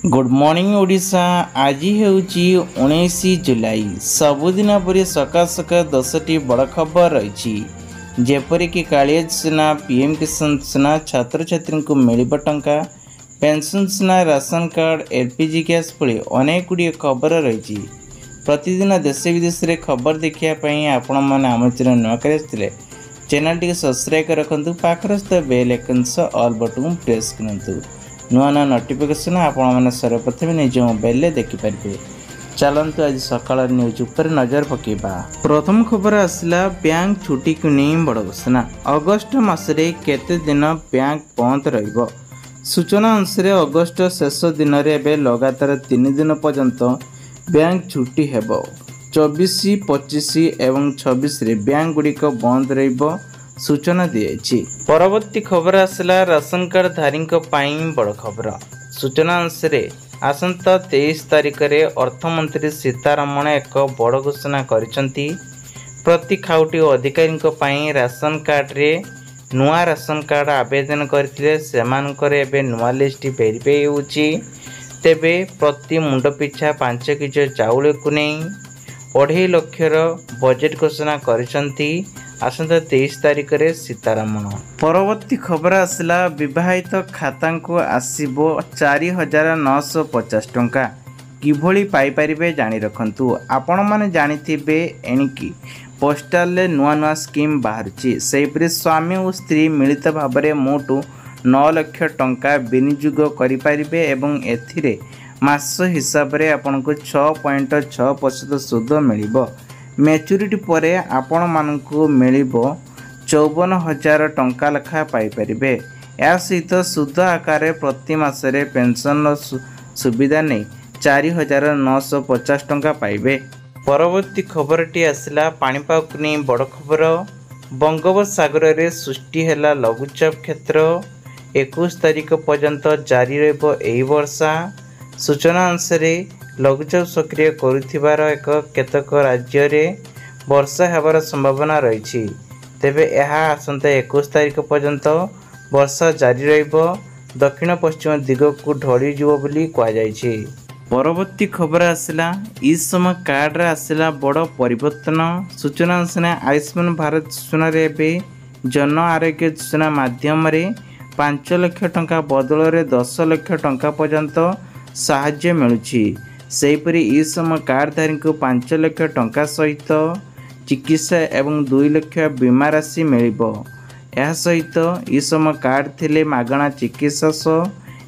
Good morning Odisha. आज ହେଉଛି 19 जुलाई। सबुदिन परी सका सका 10टी बड़ खबर रही, जेपरिक कालिया योजना, पीएम किसान योजना, छात्र छात्री को मिलिब टंका, पेंशन योजना, राशन कार्ड, एलपीजी गैस भली अनेक गुड़िए खबर रही। प्रतिदिन देश विदेश में खबर देखापी आपण मैंने आम चैनल नुआ कर चैनल टी सब्सक्राइब कर रखु, पाखर bell icon all button press करूँ। नुआ नुआ नोटिफिकेशन आपण सर्वप्रथम निज मोबाइल देखिपारे। चलतु आज सकाल न्यूज उपर नजर पकेबा। प्रथम खबर आसला बैंक छुट्टी को नहीं बड़ घोषणा। अगस्ट मासरे केते दिन बैंक बंद रहिबो। सूचना अनुसार अगस्ट शेष दिन में लगातार 3 दिन पर्यंत बैंक छुट्टी हेबो। 24, 25 एवं 26 रे बैंक गुड़िक बंद रहिबो सूचना दी। परवर्ती खबर आसला राशन कार्ड धारी बड़ खबर। सूचना अनुसार आसंता 23 तारिख में अर्थमंत्री सीतारमण एक बड़ घोषणा करिसेंती। प्रति खाउटी अधिकारी राशन कार्ड रे नुआ राशन कार्ड आवेदन करथिले सेमानकर एबे नुआ लिस्ट वेरीफाई होउची। तेबे प्रति मुंड पिछा 5 किलो चाउल को नहीं 2.5 लाख बजेट घोषणा करिसेंती। आसंता 23 तारिख में सीतारमण। परवर्ती खबर आसला विवाहित खाता को आसीबो 4,950 टंका। किभली पाइपारिबे जानी रखंतु। आपण माने जानिथिबे एणिकी पोस्टाल ले नुआ नुआ स्कीम बाहरची। सेहिपरि स्वामी और स्त्री मिलित भाबरे मोट 9 लाख टंका विनियोग करि पारिबे एवं एथिरे मास हिसाब रे आपनको 6.6% सूद मिलिबो। मैच्योरिटी परे आपण मानकु मिलिबो 54,000 टंका लेखा पाइपारिबे। या सहित सूद आकार प्रति मासरे पेंशन सुविधा नहीं 4,950 टंका पाइबे। परवर्ती खबरटी आसला पाणीपाग को नहीं बड़ खबर। बंगोपसागर रे सृष्टि हैला लघुचाप क्षेत्र 21 तारिख पर्यंत जारी रहिबो एही वर्षा। सूचना अनुसार लघुचाप सक्रिय करुथिबार एक केतक राज्य रे वर्षा हेबार संभावना रही। तेबे यह आसंता 21 तारिख पर्यंत वर्षा जारी रहिबो। दक्षिण पश्चिम दिग को ढली जीवो बोली कहा जायछि। परवर्ती खबर आसला ई समय कार्ड रे आसला बड़ परिवर्तन। सूचना अनुसार आयुष्मान भारत योजना रे बे जन आरोग्य योजना माध्यम रे 5 लाख टंका बदल रे 10 लाख टंका पर्यंत साहाय्य मिलुछि। सेहीपरि ई समय कार्डधारी को 5 लाख टंका सहित चिकित्सा एवं 2 लाख बीमा राशि मिलिबो। यह सहित ई समय कार्ड थिले मागणा चिकित्सा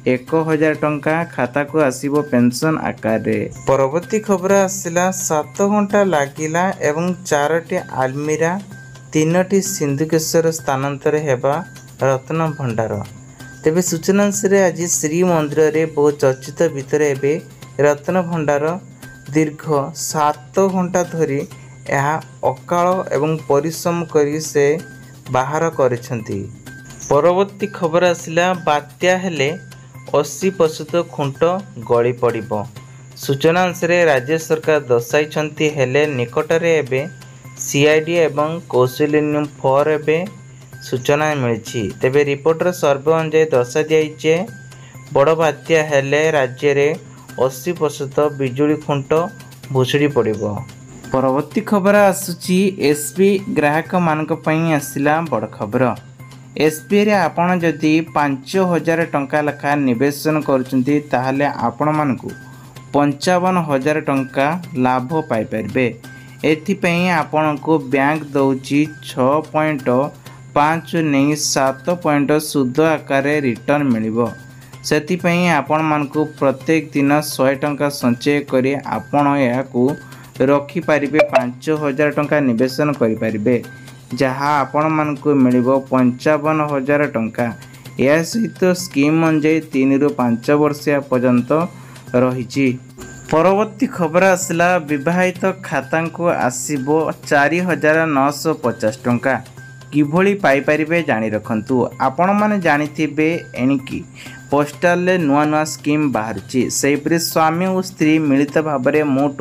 1,000 टंका खाता को आसीबो पेंशन आकार रे। परवर्ती खबर आसिला 7 घंटा लागिला एवं 4टी आलमीरा 3टी सिंधुकेश्वर स्थानांतर हेबा रत्न भंडार। तेबे सूचना अनुसार आज श्री मंदिर रे बहुत चर्चित भितर एबे रत्न भंडार दीर्घ 7 घंटा धरी यह अकाल एवं परिश्रम करी से बाहर करिसेंती। परवर्ती खबर आसिला बात्या हेले 80% खुंट गली पड़िबो। सूचना अनुसार राज्य सरकार दर्शाई हेले निकटरे एबे सीआईडी एवं कौशल्यान्य फॉर एबे सूचना मिली। तेबे रिपोर्टर सर्वे अनुसार दर्शा दिए बड़ बात्या हेले राज्य रे 80% बिजुली खुंट भुसुड़ी पड़िबो। परवर्ती खबर आसुची एसबी ग्राहक मानक पई आसिला बड़ खबर। एसबी रे आपण जदि 5,000 टंका लेखा निवेशन करुचंती ताहले आपण मानकु 55,000 टंका लाभ पाई परिबे। एथिपई आपनको बैंक दउची 6.5 नहीं 7 सूद आकार रिटर्न मिलिबो। सेतिपई आपण मानकु प्रत्येक दिन 100 टंका संचय करी आपण याकू रखी पारिबे। 5,000 टंका निवेशन करि पारिबे, जहाँ आपण मानकु मिलिबो 55,000 टंका। या सहित स्कीम अनुसार 3 ରୁ 5 वर्ष पर्यंत रही। परवर्ती खबर आसला विवाहित खाता को आसीबो 4,950 टंका। किभली पाइपारिबे जानी रखंतु। आपण माने जानिथिबे एणिकी पोस्टाल ले नुआ नुआ स्कीम बाहरची। सेहिपरि स्वामी और स्त्री मिलित भाबरे मोट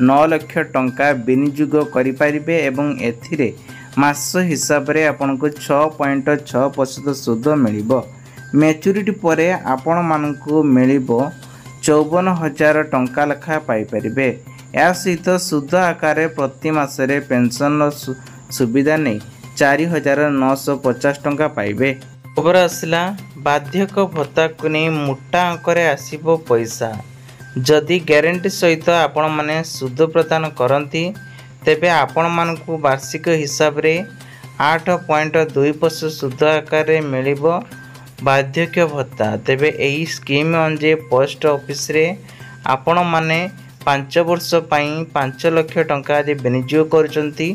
9 लाख टंका विनियोग करि पारिबे एवं एथिरे मास हिसाब रे आपनको 6.6% सूद मिलिबो। मैच्योरिटी परे आपण मानकु मिलिबो 54,000 ଟଙ୍କା ଲେଖା ପାଇପାରିବେ। ଏହା ସହିତ ସୁଧ ଆକାରରେ ପ୍ରତି ମାସରେ ପେନ୍ସନର ସୁବିଧା ନେଇ 4,950 ଟଙ୍କା ପାଇବେ। ଖବର ଆସିଲା ବାର୍ଦ୍ଧକ୍ୟ ଭତ୍ତାକୁ ନେଇ ମୋଟା ଅଙ୍କରେ ଆସିବ ପଇସା। ଯଦି ଗ୍ୟାରେଣ୍ଟି ସହିତ ଆପଣମାନେ ସୁଧ ପ୍ରଦାନ କରନ୍ତି ତେବେ ଆପଣମାନଙ୍କୁ ବାର୍ଷିକ ହିସାବରେ 8.2% ସୁଧ ଆକାରରେ ମିଳିବ ବାର୍ଦ୍ଧକ୍ୟ ଭତ୍ତା। ତେବେ ଏହି ସ୍କିମ୍ ଅନୁଯାୟୀ ପୋଷ୍ଟ ଅଫିସରେ ଆପଣମାନେ 5 ବର୍ଷ ପାଇଁ 5 ଲକ୍ଷ ଟଙ୍କା ଯଦି ବିନିଯୋଗ କରୁଛନ୍ତି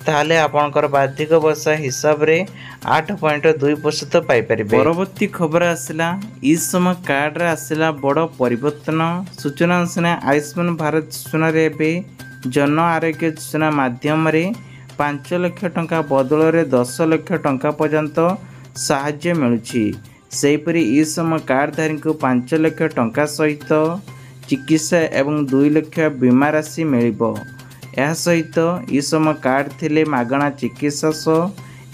ତାହେଲେ ଆପଣଙ୍କର ବାର୍ଦ୍ଧକ୍ୟ ଭତ୍ତା ହିସାବରେ 8.2% ପାଇପାରିବେ। ପରବର୍ତ୍ତୀ ଖବର ଆସିଲା ଇ-ଶ୍ରମ କାର୍ଡ଼ରେ ଆସିଲା ବଡ଼ ପରିବର୍ତ୍ତନ। ସୂଚନା ଅନୁସାରେ ଆୟୁଷ୍ମାନ ଭାରତ ଯୋଜନାରେ ଏବେ ଜନ ଆରୋଗ୍ୟ ଯୋଜନା ମାଧ୍ୟମରେ 5 ଲକ୍ଷ ଟଙ୍କା ବଦଳରେ 10 ଲକ୍ଷ ଟଙ୍କା ପର୍ଯ୍ୟନ୍ତ ସାହାଯ୍ୟ ମିଳୁଛି। ସେହିପରି ଇ-ଶ୍ରମ କାର୍ଡ଼ଧାରୀଙ୍କୁ 5 ଲକ୍ଷ ଟଙ୍କା ସହିତ ଚିକିତ୍ସା ଏବଂ 2 ଲକ୍ଷ ବୀମା ରାଶି ମିଳିବ। ଏହା ସହିତ ଇ-ଶ୍ରମ କାର୍ଡ଼ ଥିଲେ ମାଗଣା ଚିକିତ୍ସା ସହ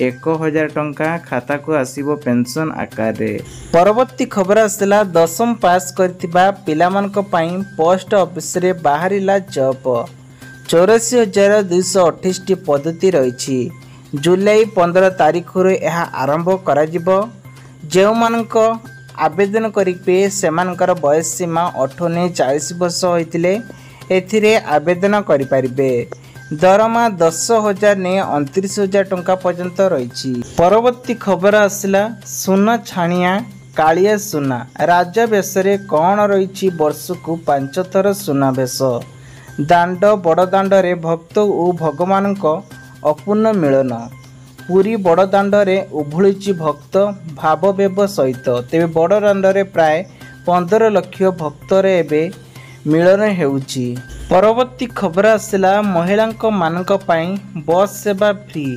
1,000 ଟଙ୍କା ଖାତାକୁ ଆସିବ ପେନ୍ସନ୍ ଆକାରରେ। ପରବର୍ତ୍ତୀ ଖବର ଆସିଲା 10ମ ପାସ୍ କରିଥିବା ପିଲାମାନଙ୍କ ପାଇଁ ପୋଷ୍ଟ ଅଫିସରେ ବାହାରିଲା ଜବ୍। 84,228ଟି ପଦ୍ଧତି ରହିଛି। ଜୁଲାଇ 15 ତାରିଖରୁ ଏହା ଆରମ୍ଭ କରାଯିବ। ଯେଉଁମାନଙ୍କ ଆବେଦନ କରିବେ ସେମାନଙ୍କର ବୟସ ସୀମା 18-40 ବର୍ଷ ହୋଇଥିଲେ ଏଥିରେ ଆବେଦନ କରିପାରିବେ। ଦରମା 10,000 ନେଇ 29,000 ଟଙ୍କା ପର୍ଯ୍ୟନ୍ତ ରହିଛି। ପରବର୍ତ୍ତୀ ଖବର ଆସିଲା ସୁନା ଛାଣିଆ କାଳିଆ ସୁନା। ରାଜା ବେଶରେ କ'ଣ ରହିଛି ବର୍ଷକୁ 5 ଥର ସୁନା ବେଶ। ଦାଣ୍ଡ ବଡ଼ଦାଣ୍ଡରେ ଭକ୍ତ ଓ ଭଗବାନଙ୍କ ଅପୂର୍ଣ୍ଣ ମିଳନ। ପୁରୀ ବଡ଼ଦାଣ୍ଡରେ ଉଭୁଳିଛି ଭକ୍ତ ଭାବବେବ ସହିତ। ତେବେ ବଡ଼ଦାଣ୍ଡରେ ପ୍ରାୟ 15 ଲକ୍ଷ ଭକ୍ତର ଏବେ ମିଳନ ହେଉଛି। ପରବର୍ତ୍ତୀ ଖବର ଆସିଲା ମହିଳାଙ୍କ ମାନଙ୍କ ପାଇଁ ବସ୍ ସେବା ଫ୍ରି।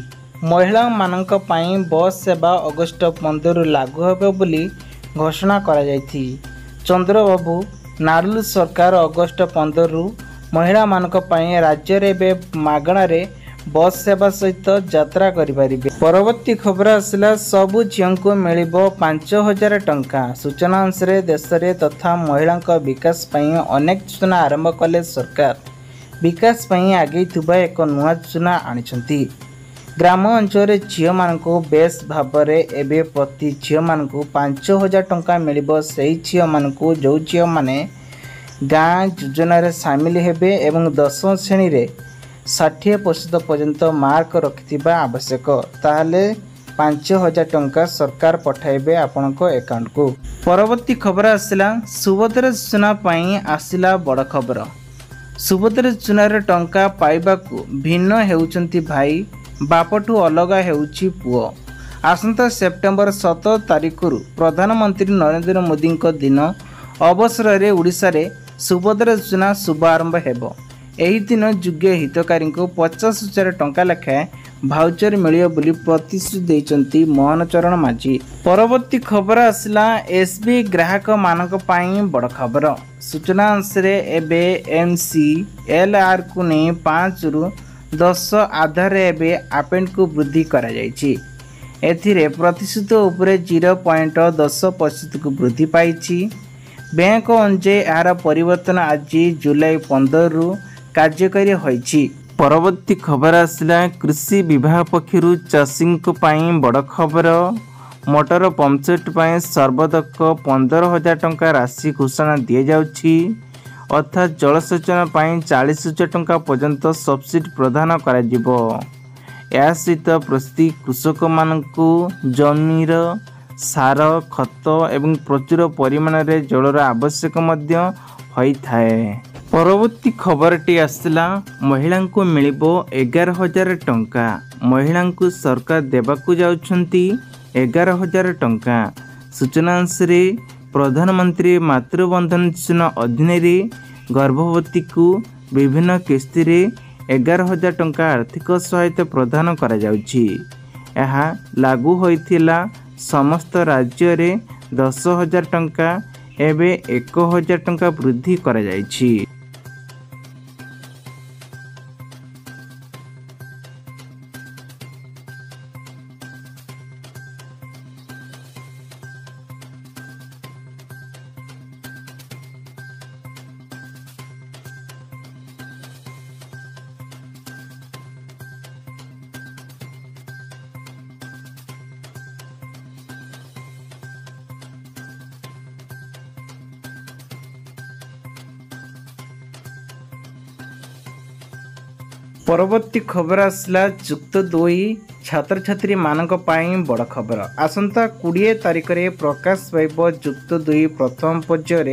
ମହିଳାମାନଙ୍କ ପାଇଁ ବସ୍ ସେବା ଅଗଷ୍ଟ 15ରୁ ଲାଗୁ ହେବ ବୋଲି ଘୋଷଣା କରାଯାଇଛି। ଚନ୍ଦ୍ରବାବୁ ନାଇଡୁ ସରକାର ଅଗଷ୍ଟ 15ରୁ ମହିଳାମାନଙ୍କ ପାଇଁ ରାଜ୍ୟରେ ଏବେ ମାଗଣାରେ ବସ୍ ସେବା ସହିତ ଯାତ୍ରା କରିପାରିବେ। ପରବର୍ତ୍ତୀ ଖବର ଆସିଲା ସବୁ ଝିଅଙ୍କୁ ମିଳିବ 5,000 ଟଙ୍କା। ସୂଚନା ଅନୁସାରେ ଦେଶରେ ତଥା ମହିଳାଙ୍କ ବିକାଶ ପାଇଁ ଅନେକ ଯୋଜନା ଆରମ୍ଭ କଲେ ସରକାର। ବିକାଶ ପାଇଁ ଆଗେଇଥିବା ଏକ ନୂଆ ଯୋଜନା ଆଣିଛନ୍ତି। ଗ୍ରାମ ଅଞ୍ଚଳରେ ଝିଅମାନଙ୍କୁ ବେଶ ଭାବରେ ଏବେ ପ୍ରତି ଝିଅମାନଙ୍କୁ 5,000 ଟଙ୍କା ମିଳିବ। ସେହି ଝିଅମାନଙ୍କୁ ଯେଉଁ ଝିଅମାନେ ଗାଁ ଯୋଜନାରେ ସାମିଲ ହେବେ ଏବଂ 10ମ ଶ୍ରେଣୀରେ 60% ପର୍ଯ୍ୟନ୍ତ ମାର୍କ ରଖିଥିବା ଆବଶ୍ୟକ ତାହେଲେ 5,000 ଟଙ୍କା ସରକାର ପଠାଇବେ ଆପଣଙ୍କ ଆକାଉଣ୍ଟକୁ। ପରବର୍ତ୍ତୀ ଖବର ଆସିଲା ସୁଭଦ୍ରା ଯୋଜନା ପାଇଁ ଆସିଲା ବଡ଼ ଖବର। ସୁଭଦ୍ରା ଯୋଜନାରେ ଟଙ୍କା ପାଇବାକୁ ଭିନ୍ନ ହେଉଛନ୍ତି ଭାଇ, ବାପଠୁ ଅଲଗା ହେଉଛି ପୁଅ। ଆସନ୍ତା ସେପ୍ଟେମ୍ବର 17 ତାରିଖରୁ ପ୍ରଧାନମନ୍ତ୍ରୀ ନରେନ୍ଦ୍ର ମୋଦିଙ୍କ ଦିନ ଅବସରରେ ଓଡ଼ିଶାରେ ସୁଭଦ୍ରା ଯୋଜନା ଶୁଭାରମ୍ଭ ହେବ। ଏହି ଦିନ ଯୋଗ୍ୟ ହିତକାରୀଙ୍କୁ 50,000 ଟଙ୍କା ଲେଖାଏଁ ଭାଉଚର ମିଳିବ ବୋଲି ପ୍ରତିଶ୍ରୁତି ଦେଇଛନ୍ତି ମୋହନ ଚରଣ ମାଝୀ। ପରବର୍ତ୍ତୀ ଖବର ଆସିଲା ଏସ୍ବିଆଇ ଗ୍ରାହକମାନଙ୍କ ପାଇଁ ବଡ଼ ଖବର। ସୂଚନା ଅନୁସାରେ ଏବେ MCLRକୁ ନେଇ 5ରୁ 10 ଆଧାରରେ ଏବେ ଆପେଣ୍ଡକୁ ବୃଦ୍ଧି କରାଯାଇଛି। ଏଥିରେ ପ୍ରତିଶତ ଉପରେ 0.10%କୁ ବୃଦ୍ଧି ପାଇଛି। ବ୍ୟାଙ୍କ ଅନୁଯାୟୀ ଏହାର ପରିବର୍ତ୍ତନ ଆଜି ଜୁଲାଇ 15ରୁ କାର୍ଯ୍ୟକାରୀ ହୋଇଛି। ପରବର୍ତ୍ତୀ ଖବର ଆସିଲା କୃଷି ବିଭାଗ ପକ୍ଷରୁ ଚାଷୀଙ୍କ ପାଇଁ ବଡ଼ ଖବର। ମୋଟର ପମ୍ପସେଟ୍ ପାଇଁ ସର୍ବଦକ 15,000 ଟଙ୍କା ରାଶି ଘୋଷଣା ଦିଆଯାଉଛି। ଅର୍ଥାତ୍ ଜଳସେଚନ ପାଇଁ 40,000 ଟଙ୍କା ପର୍ଯ୍ୟନ୍ତ ସବସିଡି ପ୍ରଦାନ କରାଯିବ। ଏହା ସହିତ ପ୍ରତି କୃଷକମାନଙ୍କୁ ଜମିର ସାର, ଖତ ଏବଂ ପ୍ରଚୁର ପରିମାଣରେ ଜଳର ଆବଶ୍ୟକ ମଧ୍ୟ ହୋଇଥାଏ। ପରବର୍ତ୍ତୀ ଖବରଟି ଆସିଲା ମହିଳାଙ୍କୁ ମିଳିବ 11,000 ଟଙ୍କା। ମହିଳାଙ୍କୁ ସରକାର ଦେବାକୁ ଯାଉଛନ୍ତି 11,000 ଟଙ୍କା। ସୂଚନା ଅନୁସାରେ ପ୍ରଧାନମନ୍ତ୍ରୀ ମାତୃବନ୍ଧନ ଯୋଜନା ଅଧୀନରେ ଗର୍ଭବତୀକୁ ବିଭିନ୍ନ କିସ୍ତିରେ 11,000 ଟଙ୍କା ଆର୍ଥିକ ସହାୟତା ପ୍ରଦାନ କରାଯାଉଛି। ଏହା ଲାଗୁ ହୋଇଥିଲା ସମସ୍ତ ରାଜ୍ୟରେ 10,000 ଟଙ୍କା, ଏବେ 1,000 ଟଙ୍କା ବୃଦ୍ଧି କରାଯାଇଛି। परवर्ती खबर आसला जुक्त 2 छात्र छात्री मानक पाई बड़ खबर। आसंता 20 तारिख में प्रकाश पाइब जुक्त 2 प्रथम पर्यायर